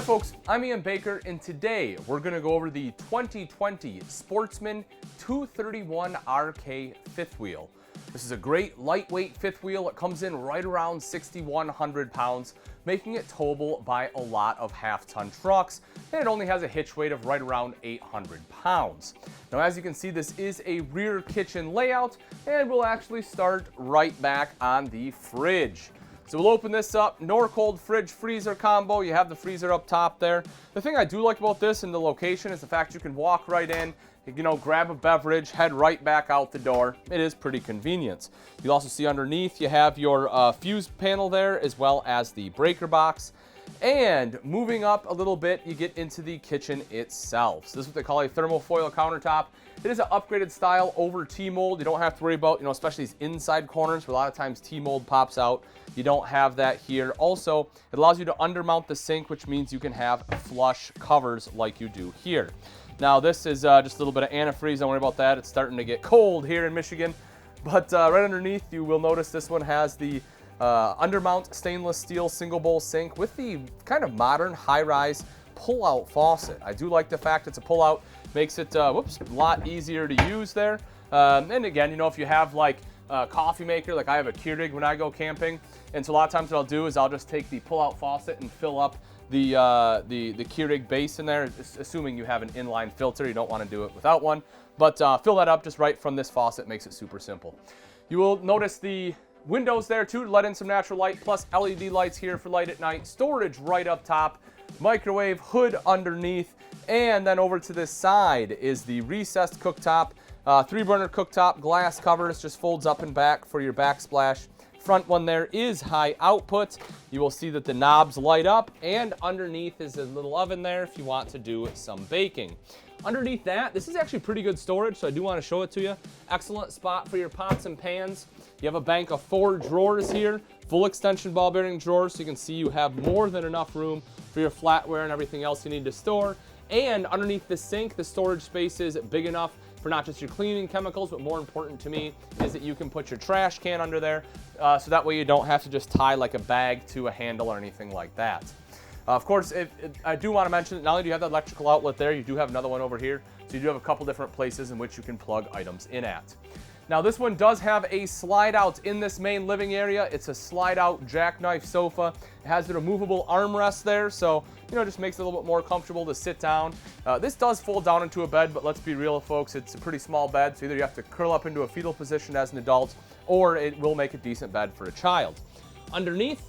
folks, I'm Ian Baker, and today we're going to go over the 2020 Sportsmen 231 RK fifth wheel. This is a great lightweight fifth wheel. It comes in right around 6,100 pounds, making it towable by a lot of half-ton trucks, and it only has a hitch weight of right around 800 pounds. Now, as you can see, this is a rear kitchen layout, and we'll actually start right back on the fridge. So we'll open this up, Norcold fridge freezer combo. You have the freezer up top there. The thing I do like about this and the location is the fact you can walk right in, grab a beverage, head right back out the door. It is pretty convenient. You'll also see underneath you have your fuse panel there, as well as the breaker box. And moving up a little bit, you get into the kitchen itself. So this is what they call a thermofoil countertop. It is an upgraded style over T-mold. You don't have to worry about, especially these inside corners where a lot of times T-mold pops out. You don't have that here. Also, it allows you to undermount the sink, which means you can have flush covers like you do here. Now, this is just a little bit of antifreeze. Don't worry about that. It's starting to get cold here in Michigan. But right underneath, you will notice this one has the undermount stainless steel single bowl sink with the kind of modern high-rise pull-out faucet. I do like the fact it's a pull-out. Makes it a lot easier to use there. And again, if you have like a coffee maker, like I have a Keurig when I go camping, and so a lot of times what I'll do is I'll just take the pull-out faucet and fill up the Keurig base in there, assuming you have an inline filter. You don't want to do it without one, but fill that up just right from this faucet. Makes it super simple. You will notice the windows there too to let in some natural light, plus LED lights here for light at night. Storage right up top, microwave, hood underneath, and then over to this side is the recessed cooktop. 3-burner cooktop, glass covers, just folds up and back for your backsplash. Front one there is high output. You will see that the knobs light up, and underneath is a little oven there if you want to do some baking. Underneath that, this is actually pretty good storage, so I do want to show it to you. Excellent spot for your pots and pans. You have a bank of 4 drawers here, full extension ball bearing drawers, so you can see you have more than enough room for your flatware and everything else you need to store. And underneath the sink, the storage space is big enough for not just your cleaning chemicals, but more important to me is that you can put your trash can under there, so that way you don't have to just tie like a bag to a handle or anything like that. Of course, I do want to mention that not only do you have that electrical outlet there, you do have another one over here, so you do have a couple different places in which you can plug items in at. Now, this one does have a slide out in this main living area. It's a slide out jackknife sofa. It has the removable armrest there, so just makes it a little bit more comfortable to sit down. This does fold down into a bed, but let's be real, folks, it's a pretty small bed, so either you have to curl up into a fetal position as an adult, or it will make a decent bed for a child. Underneath,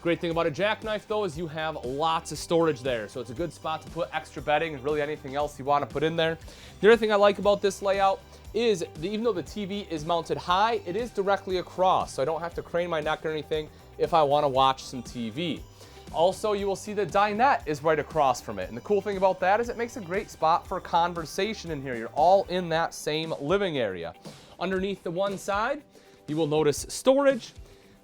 great thing about a jackknife though is you have lots of storage there, so it's a good spot to put extra bedding and really anything else you want to put in there. The other thing I like about this layout is even though the TV is mounted high, it is directly across, so I don't have to crane my neck or anything if I want to watch some TV. Also, you will see the dinette is right across from it, and the cool thing about that is it makes a great spot for conversation in here. You're all in that same living area. Underneath the one side, you will notice storage.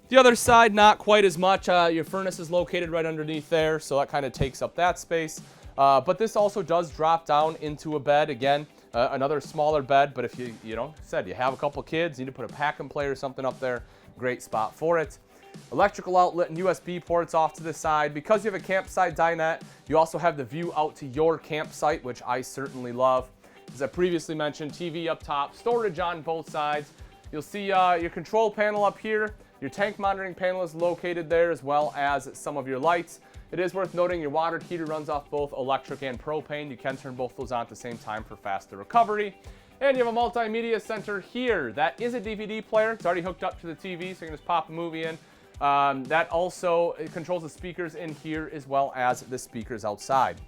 The other side, not quite as much. Your furnace is located right underneath there, so that kind of takes up that space. But this also does drop down into a bed. Again, another smaller bed, but if you have a couple kids, you need to put a pack and play or something up there, great spot for it. Electrical outlet and USB ports off to the side. Because you have a campsite dinette, you also have the view out to your campsite, which I certainly love. As I previously mentioned, TV up top, storage on both sides. You'll see your control panel up here. Your tank monitoring panel is located there, as well as some of your lights. It is worth noting your water heater runs off both electric and propane. You can turn both those on at the same time for faster recovery. And you have a multimedia center here. That is a DVD player. It's already hooked up to the TV, so you can just pop a movie in. That also controls the speakers in here, as well as the speakers outside.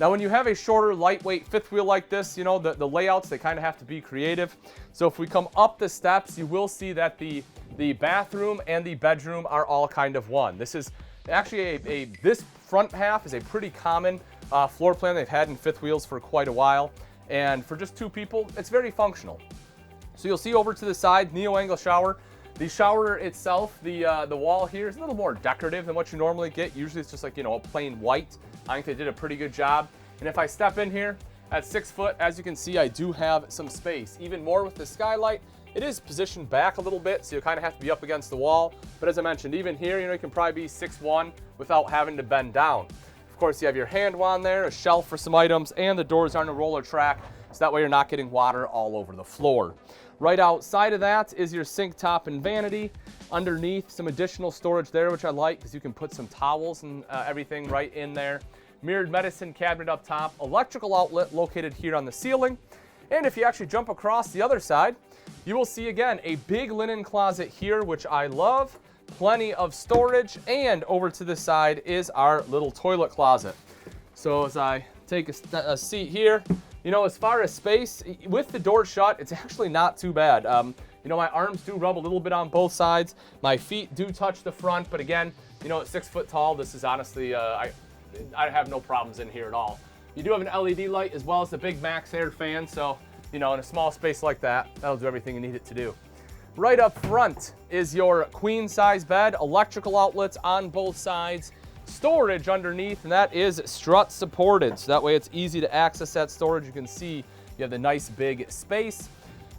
Now, when you have a shorter, lightweight fifth wheel like this, the layouts, they kind of have to be creative. So if we come up the steps, you will see that the bathroom and the bedroom are all kind of one. This is actually this front half is a pretty common floor plan they've had in fifth wheels for quite a while. And for just 2 people, it's very functional. So you'll see over to the side, neo-angle shower. The shower itself, the wall here is a little more decorative than what you normally get. Usually it's just like, a plain white. I think they did a pretty good job. And if I step in here at 6 foot, as you can see, I do have some space. Even more with the skylight. It is positioned back a little bit, so you kind of have to be up against the wall. But as I mentioned, even here, you can probably be 6'1" without having to bend down. Of course, you have your hand wand there, a shelf for some items, and the doors are on a roller track, so that way you're not getting water all over the floor. Right outside of that is your sink top and vanity. Underneath, some additional storage there, which I like because you can put some towels and everything right in there. Mirrored medicine cabinet up top, electrical outlet located here on the ceiling. And if you actually jump across the other side, you will see again a big linen closet here, which I love. Plenty of storage, and over to the side is our little toilet closet. So as I take a seat here, you know, as far as space, with the door shut, it's actually not too bad. You know, my arms do rub a little bit on both sides. My feet do touch the front, but again, you know, at 6 foot tall, this is honestly, I have no problems in here at all. You do have an LED light as well as a big max air fan, so, you know, in a small space like that, that'll do everything you need it to do. Right up front is your queen size bed, electrical outlets on both sides, storage underneath, and that is strut supported. So that way it's easy to access that storage. You can see you have the nice big space.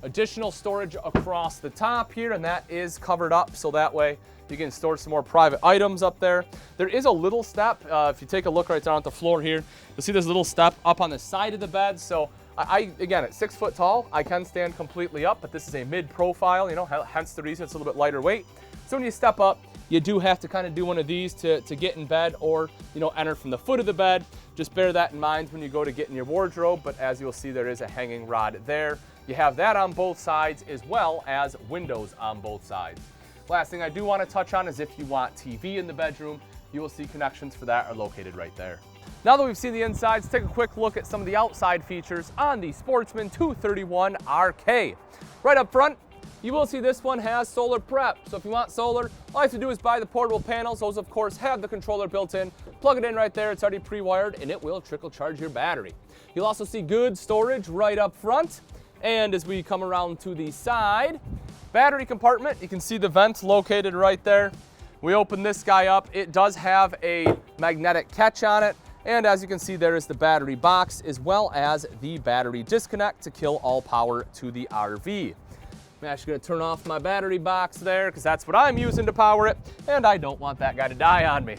Additional storage across the top here, and that is covered up, so that way you can store some more private items up there. There is a little step. If you take a look right down at the floor here, you'll see there's a little step up on the side of the bed. So again, at 6 foot tall, I can stand completely up, but this is a mid-profile, you know, hence the reason it's a little bit lighter weight. So when you step up, you do have to kind of do one of these to get in bed or, you know, enter from the foot of the bed. Just bear that in mind when you go to get in your wardrobe, but as you'll see, there is a hanging rod there. You have that on both sides as well as windows on both sides. Last thing I do want to touch on is if you want TV in the bedroom, you will see connections for that are located right there. Now that we've seen the inside, let's take a quick look at some of the outside features on the Sportsmen 231 RK. Right up front, you will see this one has solar prep. So if you want solar, all you have to do is buy the portable panels. Those, of course, have the controller built in. Plug it in right there. It's already pre-wired, and it will trickle charge your battery. You'll also see good storage right up front. And as we come around to the side, battery compartment, you can see the vent located right there. We open this guy up. It does have a magnetic catch on it. And as you can see, there is the battery box as well as the battery disconnect to kill all power to the RV. I'm actually going to turn off my battery box there because that's what I'm using to power it, and I don't want that guy to die on me.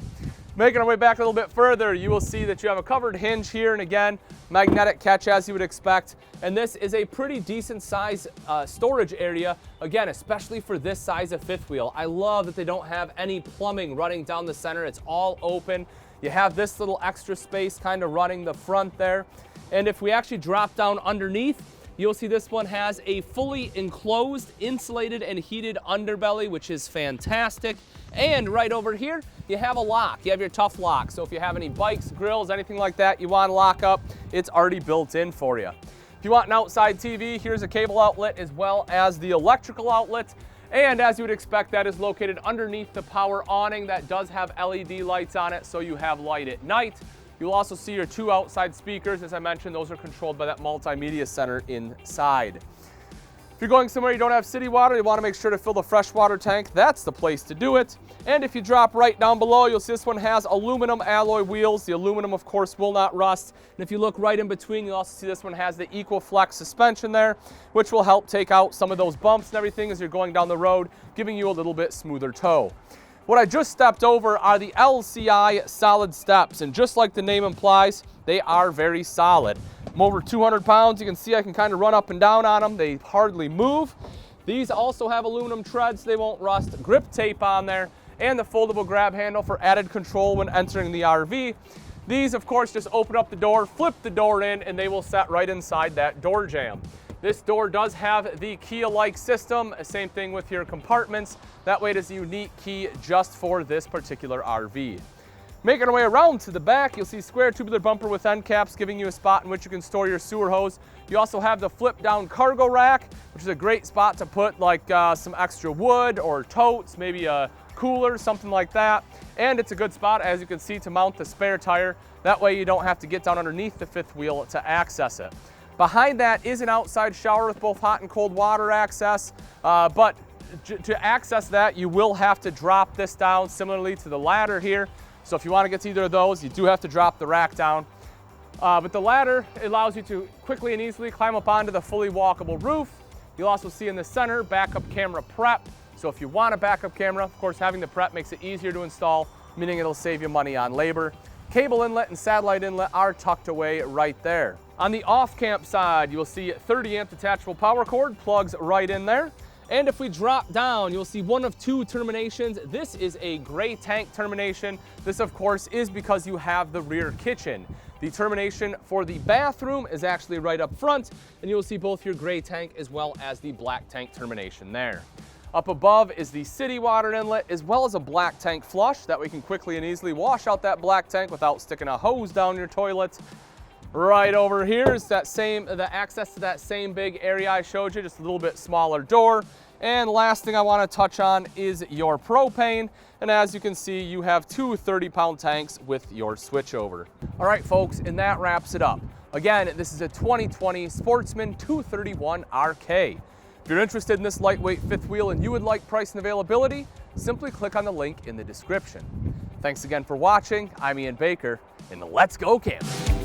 Making our way back a little bit further, you will see that you have a covered hinge here, and again, magnetic catch as you would expect. And this is a pretty decent size storage area, again, especially for this size of fifth wheel. I love that they don't have any plumbing running down the center. It's all open. You have this little extra space kind of running the front there. And if we actually drop down underneath, you'll see this one has a fully enclosed, insulated, and heated underbelly, which is fantastic. And right over here, you have a lock. You have your tough lock. So if you have any bikes, grills, anything like that you want to lock up, it's already built in for you. If you want an outside TV, here's a cable outlet as well as the electrical outlet. And as you would expect, that is located underneath the power awning that does have LED lights on it, so you have light at night. You'll also see your two outside speakers. As I mentioned, those are controlled by that Multimedia Center inside. If you're going somewhere you don't have city water, you want to make sure to fill the freshwater tank, that's the place to do it. And if you drop right down below, you'll see this one has aluminum alloy wheels. The aluminum, of course, will not rust. And if you look right in between, you'll also see this one has the EcoFlex suspension there, which will help take out some of those bumps and everything as you're going down the road, giving you a little bit smoother tow. What I just stepped over are the LCI solid steps, and just like the name implies, they are very solid. I'm over 200 pounds. You can see I can kind of run up and down on them. They hardly move. These also have aluminum treads. They won't rust. Grip tape on there, and the foldable grab handle for added control when entering the RV. These, of course, just open up the door, flip the door in, and they will set right inside that door jamb. This door does have the key-alike system, same thing with your compartments. That way it is a unique key just for this particular RV. Making our way around to the back, you'll see square tubular bumper with end caps giving you a spot in which you can store your sewer hose. You also have the flip-down cargo rack, which is a great spot to put like some extra wood or totes, maybe a cooler, something like that. And it's a good spot, as you can see, to mount the spare tire. That way you don't have to get down underneath the fifth wheel to access it. Behind that is an outside shower with both hot and cold water access, but to access that, you will have to drop this down similarly to the ladder here. So if you want to get to either of those, you do have to drop the rack down. But the ladder allows you to quickly and easily climb up onto the fully walkable roof. You'll also see in the center backup camera prep. So if you want a backup camera, of course, having the prep makes it easier to install, meaning it'll save you money on labor. Cable inlet and satellite inlet are tucked away right there. On the off-camp side, you'll see 30 amp detachable power cord plugs right in there. And if we drop down, you'll see one of two terminations. This is a gray tank termination. This, of course, is because you have the rear kitchen. The termination for the bathroom is actually right up front, and you'll see both your gray tank as well as the black tank termination there. Up above is the city water inlet, as well as a black tank flush that we can quickly and easily wash out that black tank without sticking a hose down your toilet. Right over here is the access to that same big area I showed you, just a little bit smaller door. And last thing I want to touch on is your propane. And as you can see, you have two 30-pound tanks with your switchover. All right, folks, and that wraps it up. Again, this is a 2020 Sportsman 231 RK. If you're interested in this lightweight fifth wheel and you would like price and availability, simply click on the link in the description. Thanks again for watching. I'm Ian Baker, and let's go camping.